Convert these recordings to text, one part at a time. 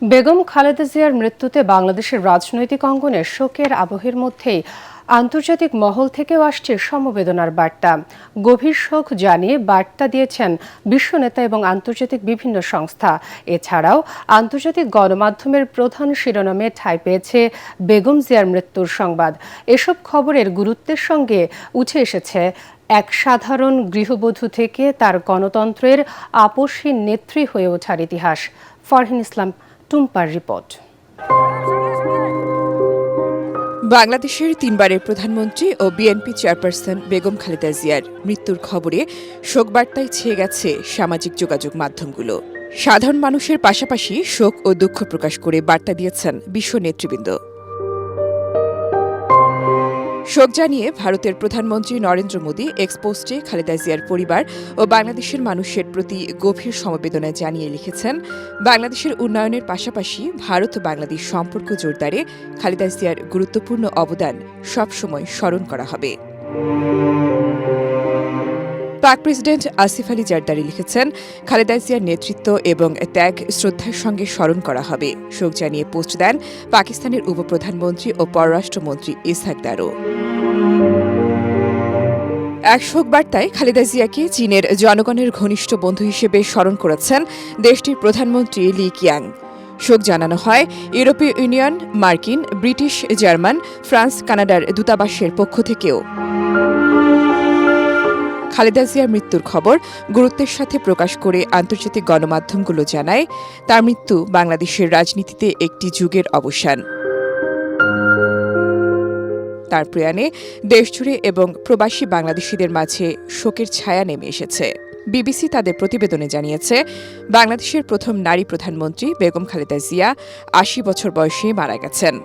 বেগম খালেদা জিয়ার মৃত্যুতে বাংলাদেশের রাজনৈতিক অঙ্গনে শোকের আবহের মধ্যেই আন্তর্জাতিক মহল থেকেও আসছে সমবেদনার বার্তা। গভীর শোক জানিয়ে বার্তা দিয়েছেন বিশ্ব নেতা এবং আন্তর্জাতিক বিভিন্ন সংস্থা। এছাড়াও আন্তর্জাতিক গণমাধ্যমের প্রধান শিরোনামে ঠাঁই পেয়েছে বেগম জিয়ার মৃত্যুর সংবাদ। এসব খবরের গুরুত্বের সঙ্গে উঠে এসেছে এক সাধারণ গৃহবধূ থেকে তার গণতন্ত্রের আপসহীন নেত্রী হয়ে ওঠার ইতিহাস। ফরহিন ইসলাম টুম্পার রিপোর্ট। বাংলাদেশের তিনবারের প্রধানমন্ত্রী ও বিএনপি চেয়ারপারসন বেগম খালেদা জিয়ার মৃত্যুর খবরে শোকবার্তায় ছেয়ে গেছে সামাজিক যোগাযোগ মাধ্যমগুলো। সাধারণ মানুষের পাশাপাশি শোক ও দুঃখ প্রকাশ করে বার্তা দিয়েছেন বিশ্ব নেতৃবৃন্দ। শোক জানিয়ে ভারতের প্রধানমন্ত্রী নরেন্দ্র মোদী এক্স পোস্টে খালেদা জিয়ার পরিবার ও বাংলাদেশের মানুষের প্রতি গভীর সমবেদনা জানিয়ে লিখেছেন, বাংলাদেশের উন্নয়নের পাশাপাশি ভারত ও বাংলাদেশ সম্পর্ক জোরদারে খালেদা জিয়ার গুরুত্বপূর্ণ অবদান সবসময় স্মরণ করা হবে। পাক প্রেসিডেন্ট আসিফ আলী জারদারি লিখেছেন, খালেদা জিয়ার নেতৃত্ব এবং ত্যাগ শ্রদ্ধার সঙ্গে স্মরণ করা হবে। শোক জানিয়ে পোস্ট দেন পাকিস্তানের উপপ্রধানমন্ত্রী ও পররাষ্ট্রমন্ত্রী ইসহাক দারো। এক শোক বার্তায় খালেদা জিয়াকে চীনের জনগণের ঘনিষ্ঠ বন্ধু হিসেবে স্মরণ করেছেন দেশটির প্রধানমন্ত্রী লি কিয়াং। শোক জানানো হয় ইউরোপীয় ইউনিয়ন, মার্কিন, ব্রিটিশ, জার্মান, ফ্রান্স, কানাডার দূতাবাসের পক্ষ থেকেও। খালেদা জিয়ার মৃত্যুর খবর গুরুত্বের সাথে প্রকাশ করে আন্তর্জাতিক গণমাধ্যমগুলো জানায়, তার মৃত্যু বাংলাদেশের রাজনীতিতে একটি যুগের অবসান। তার প্রয়াণে দেশজুড়ে এবং প্রবাসী বাংলাদেশিদের মাঝে শোকের ছায়া নেমে এসেছে। বিবিসি তাদের প্রতিবেদনে জানিয়েছে, বাংলাদেশের প্রথম নারী প্রধানমন্ত্রী বেগম খালেদা জিয়া ৮০ বছর বয়সে মারা গেছেন।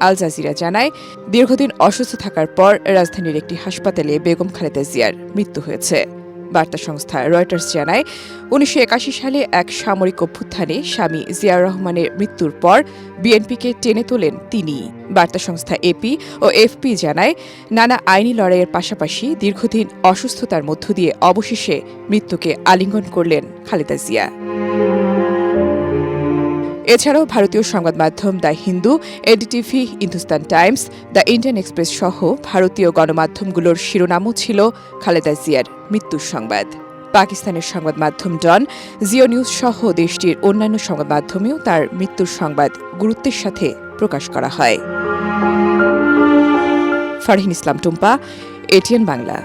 আল জাজিরা জানায়, দীর্ঘদিন অসুস্থ থাকার পর রাজধানীর একটি হাসপাতালে বেগম খালেদা জিয়ার মৃত্যু হয়েছে। বার্তা সংস্থা রয়টার্স জানায়, ১৯৮১ সালে এক সামরিক অভ্যুত্থানে স্বামী জিয়াউর রহমানের মৃত্যুর পর বিএনপিকে টেনে তোলেন তিনি। বার্তা সংস্থা এপি ও এফপি জানায়, নানা আইনি লড়াইয়ের পাশাপাশি দীর্ঘদিন অসুস্থতার মধ্য দিয়ে অবশেষে মৃত্যুকে আলিঙ্গন করলেন খালেদা জিয়া। এছাড়াও ভারতীয় সংবাদ মাধ্যম the Hindu, NDTV, Hindustan Times, the Indian express সহ ভারতীয় গণমাধ্যমগুলোর শিরোনামও ছিল খালেদা জিয়ার মৃত্যুর সংবাদ। পাকিস্তানের সংবাদ মাধ্যম ডন, জিও নিউজ সহ দেশটির অন্যান্য সংবাদ মাধ্যমেও তার মৃত্যুর সংবাদ গুরুত্বের সাথে প্রকাশ করা হয়। ফরহিন ইসলাম টুম্পা, এটিএন বাংলা।